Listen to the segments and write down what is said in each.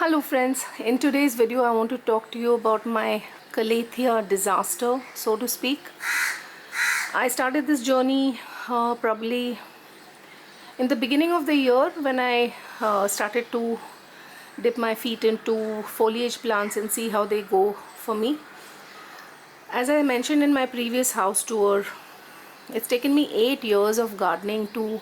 Hello friends, in today's video I want to talk to you about my Calathea disaster, so to speak. I started this journey probably in the beginning of the year when I started to dip my feet into foliage plants and see how they go for me. As I mentioned in my previous house tour, it's taken me 8 years of gardening to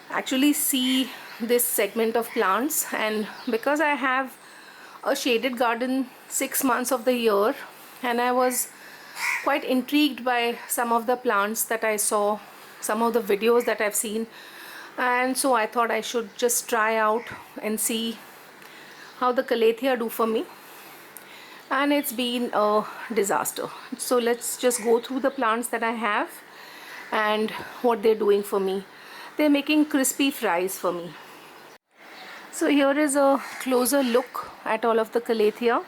actually see this segment of plants, and because I have a shaded garden 6 months of the year and I was quite intrigued by some of the plants that I saw, some of the videos that I've seen, and so I thought I should just try out and see how the Calathea do for me, and it's been a disaster. So let's just go through the plants that I have and what they're doing for me. They're making crispy fries for me. So here is a closer look at all of the Calathea.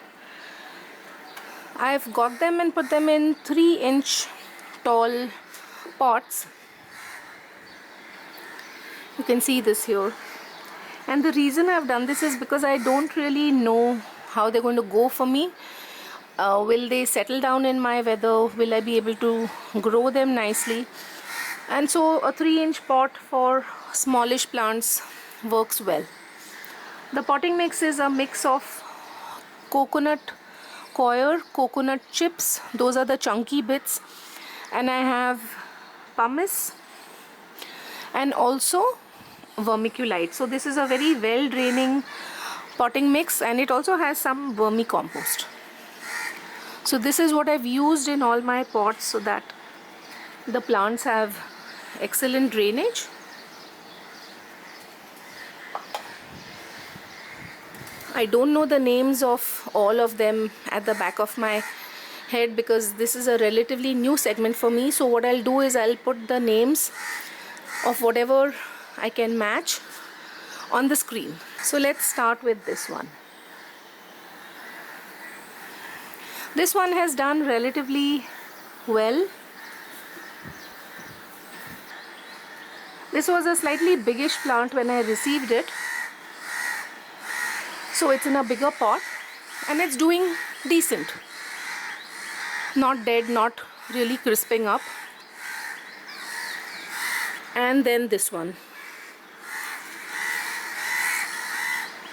I've got them and put them in 3-inch tall pots. You can see this here. And the reason I've done this is because I don't really know how they're going to go for me. Will they settle down in my weather? Will I be able to grow them nicely? And so a 3-inch pot for smallish plants works well. The potting mix is a mix of coconut coir, coconut chips, those are the chunky bits, and I have pumice and also vermiculite. So this is a very well draining potting mix, and it also has some vermicompost. So this is what I've used in all my pots so that the plants have excellent drainage. I don't know the names of all of them at the back of my head because this is a relatively new segment for me. So what I'll do is I'll put the names of whatever I can match on the screen. So let's start with this one. This one has done relatively well. This was a slightly biggish plant when I received it. So it's in a bigger pot and it's doing decent. Not dead, not really crisping up. And then this one.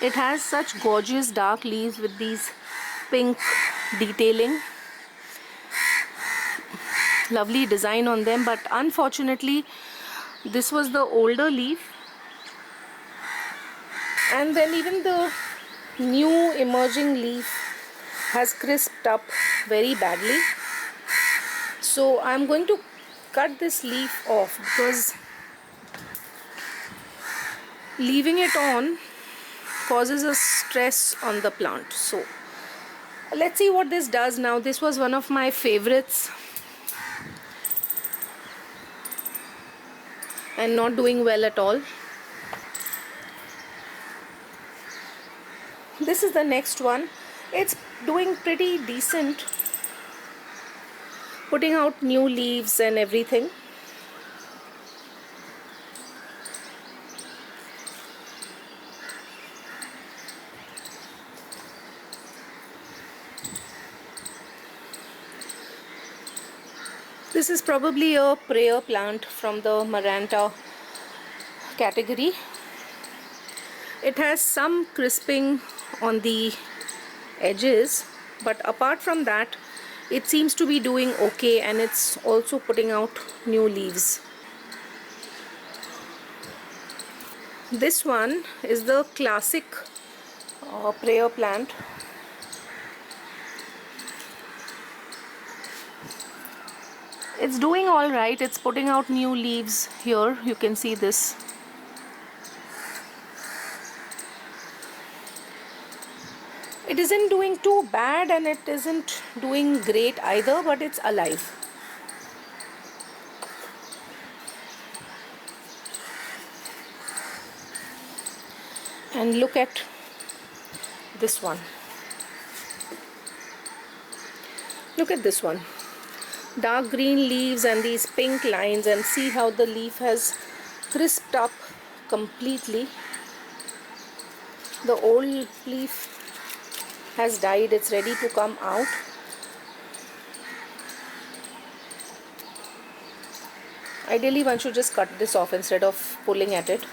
It has such gorgeous dark leaves with these pink detailing. Lovely design on them, but unfortunately this was the older leaf. And then even the new emerging leaf has crisped up very badly. So I'm going to cut this leaf off because leaving it on causes a stress on the plant. So let's see what this does now. This was one of my favorites and not doing well at all. This is the next one. It's doing pretty decent, putting out new leaves and everything. This is probably a prayer plant from the Maranta category. It has some crisping on the edges, but apart from that it seems to be doing okay, and it's also putting out new leaves. This one is the classic prayer plant. It's doing all right. It's putting out new leaves here. You can see this. It isn't doing too bad and it isn't doing great either, but it's alive. And look at this one. Look at this one. Dark green leaves and these pink lines, and see how the leaf has crisped up completely. The old leaf has died, it's ready to come out. Ideally one should just cut this off instead of pulling at it.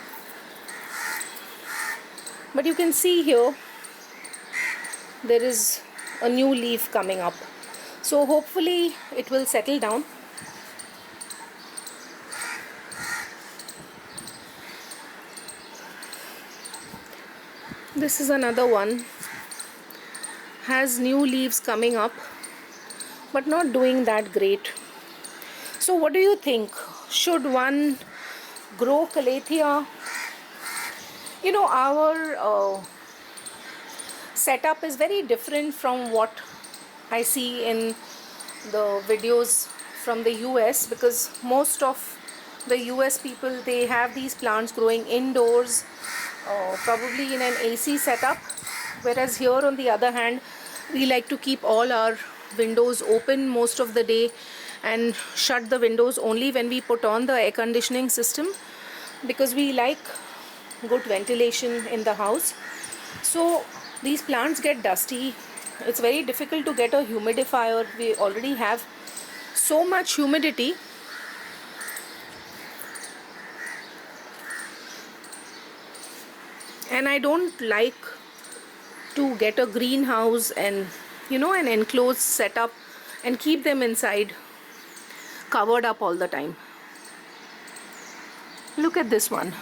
But you can see here there is a new leaf coming up. So hopefully it will settle down. This is another one. Has new leaves coming up, but not doing that great. So what do you think? Should one grow Calathea? You know, our setup is very different from what I see in the videos from the US, because most of the US people, they have these plants growing indoors, probably in an AC setup, whereas here on the other hand we like to keep all our windows open most of the day and shut the windows only when we put on the air conditioning system, because we like good ventilation in the house. So these plants get dusty. It's very difficult to get a humidifier. We already have so much humidity. And I don't like to get a greenhouse and, you know, an enclosed setup and keep them inside covered up all the time. Look at this one.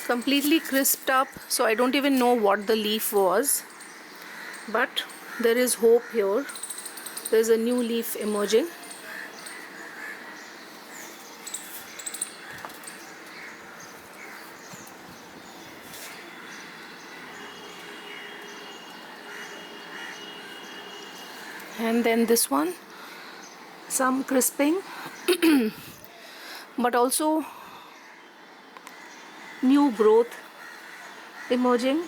Completely crisped up, so I don't even know what the leaf was. But there is hope here. There's a new leaf emerging. And then this one, some crisping, but also new growth emerging.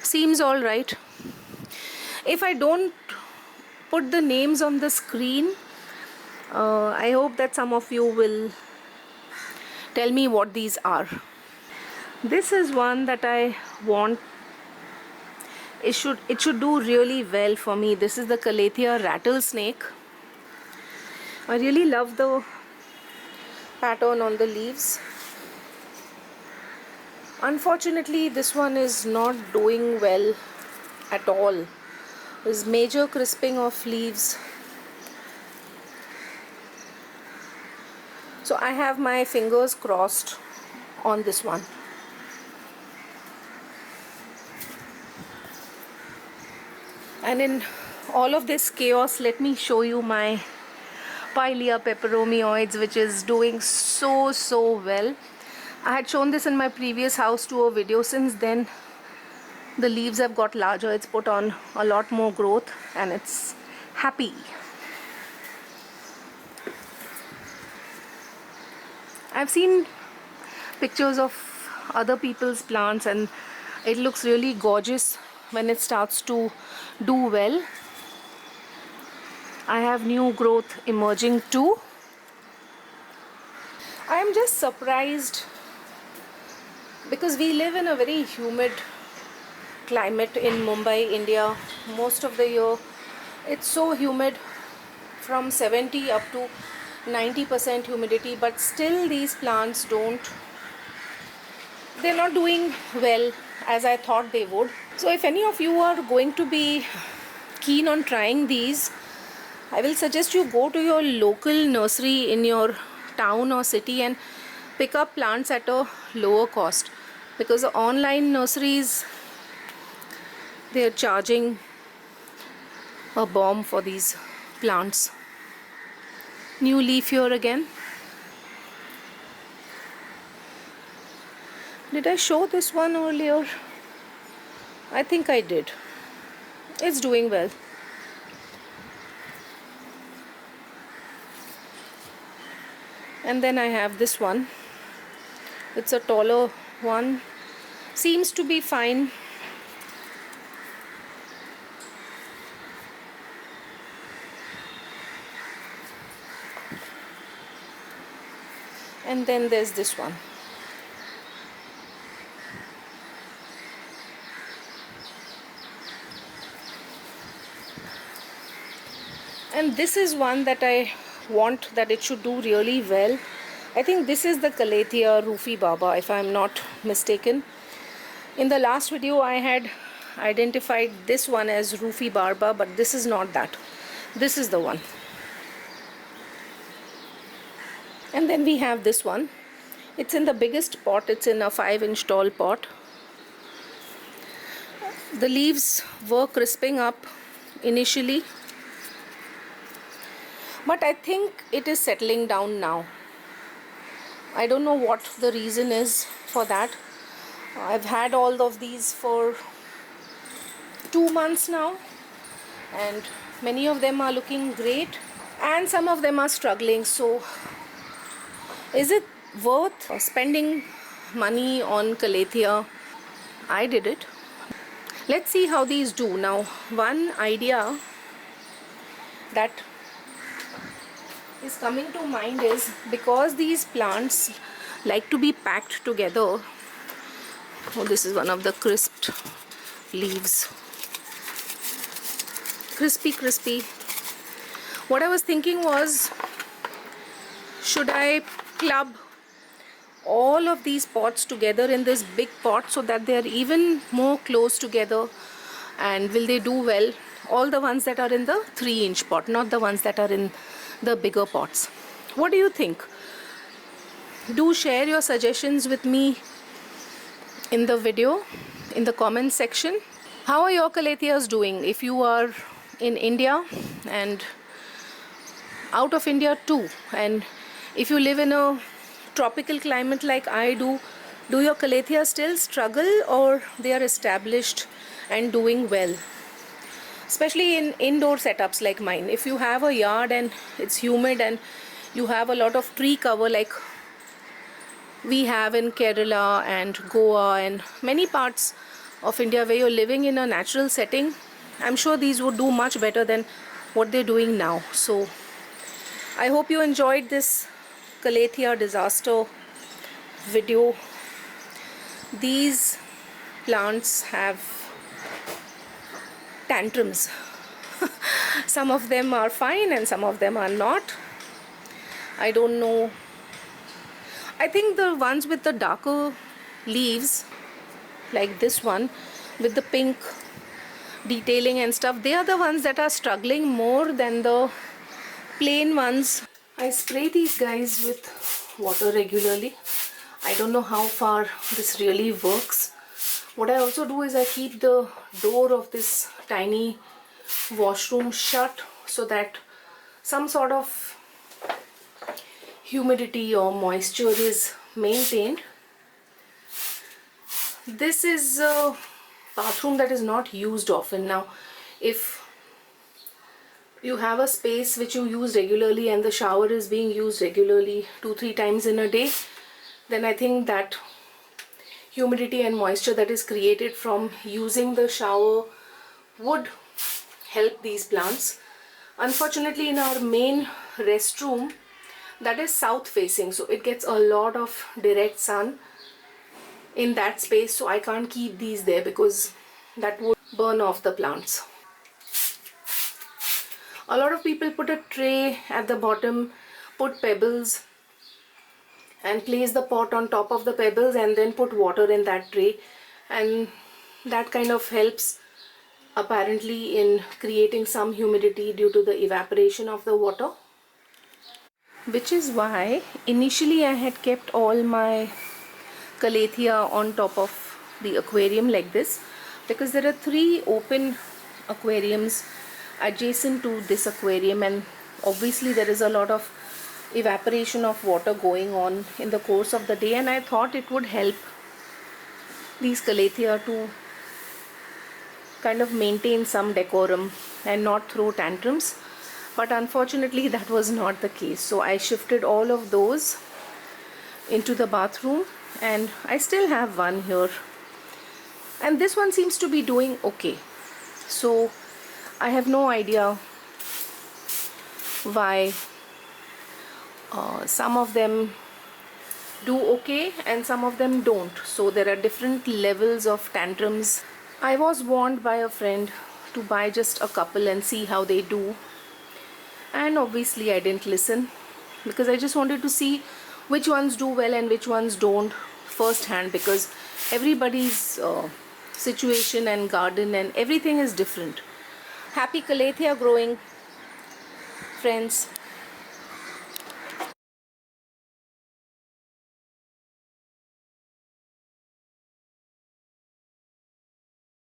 Seems all right. If I don't put the names on the screen, I hope that some of you will tell me what these are. This is one that I want. It should do really well for me. This is the Calathea rattlesnake. I really love the pattern on the leaves. Unfortunately, this one is not doing well at all. There's major crisping of leaves. So I have my fingers crossed on this one. And in all of this chaos, let me show you my Pilea peperomioids, which is doing so well. I had shown this in my previous house tour video. Since then the leaves have got larger, it's put on a lot more growth and it's happy. I've seen pictures of other people's plants and it looks really gorgeous when it starts to do well. I have new growth emerging too. I am just surprised because we live in a very humid climate in Mumbai, India. Most of the year it's so humid, from 70 up to 90% humidity, but still these plants they're not doing well as I thought they would. So if any of you are going to be keen on trying these, I will suggest you go to your local nursery in your town or city and pick up plants at a lower cost, because the online nurseries, they are charging a bomb for these plants. New leaf here again. Did I show this one earlier? I think I did. It's doing well. And then I have this one. It's a taller one. Seems to be fine. And then there's this one. And this is one that I want that it should do really well. I think this is the Calathea Roofy Baba, if I'm not mistaken. In the last video I had identified this one as Roofy Baba, but this is not that. This is the one. And then we have this one. It's in the biggest pot. It's in a 5-inch tall pot. The leaves were crisping up initially, but I think it is settling down now. I don't know what the reason is for that. I've had all of these for 2 months now, and many of them are looking great and some of them are struggling. So is it worth spending money on Calathea? I did it. Let's see how these do. Now, one idea that is coming to mind is, because these plants like to be packed together. Oh, this is one of the crisped leaves. Crispy, crispy. What I was thinking was, should I club all of these pots together in this big pot so that they are even more close together, and will they do well? All the ones that are in the 3-inch pot, not the ones that are in the bigger pots. What do you think? Do share your suggestions with me in the video, in the comment section. How are your Calatheas doing? If you are in India and out of India too, and if you live in a tropical climate like I do your Calathea still struggle, or they are established and doing well? Especially in indoor setups like mine. If you have a yard and it's humid and you have a lot of tree cover like we have in Kerala and Goa and many parts of India where you're living in a natural setting, I'm sure these would do much better than what they're doing now. So I hope you enjoyed this Calathea disaster video. These plants have tantrums. Some of them are fine and some of them are not. I don't know. I think the ones with the darker leaves, like this one with the pink detailing and stuff, they are the ones that are struggling more than the plain ones. I spray these guys with water regularly. I don't know how far this really works. What I also do is I keep the door of this tiny washroom shut so that some sort of humidity or moisture is maintained. This is a bathroom that is not used often. Now, if you have a space which you use regularly and the shower is being used regularly 2-3 times in a day, then I think that humidity and moisture that is created from using the shower would help these plants. Unfortunately, in our main restroom, that is south facing, so it gets a lot of direct sun in that space, so I can't keep these there because that would burn off the plants. A lot of people put a tray at the bottom, put pebbles and place the pot on top of the pebbles and then put water in that tray, and that kind of helps apparently in creating some humidity due to the evaporation of the water. Which is why initially I had kept all my Calathea on top of the aquarium like this, because there are 3 open aquariums adjacent to this aquarium, and obviously there is a lot of evaporation of water going on in the course of the day, and I thought it would help these Calathea to kind of maintain some decorum and not throw tantrums. But unfortunately that was not the case, so I shifted all of those into the bathroom, and I still have one here, and this one seems to be doing okay. So I have no idea why some of them do okay and some of them don't. So there are different levels of tantrums. I was warned by a friend to buy just a couple and see how they do. and obviously I didn't listen, because I just wanted to see which ones do well and which ones don't firsthand, because everybody's situation and garden and everything is different. Happy Calathea growing, friends.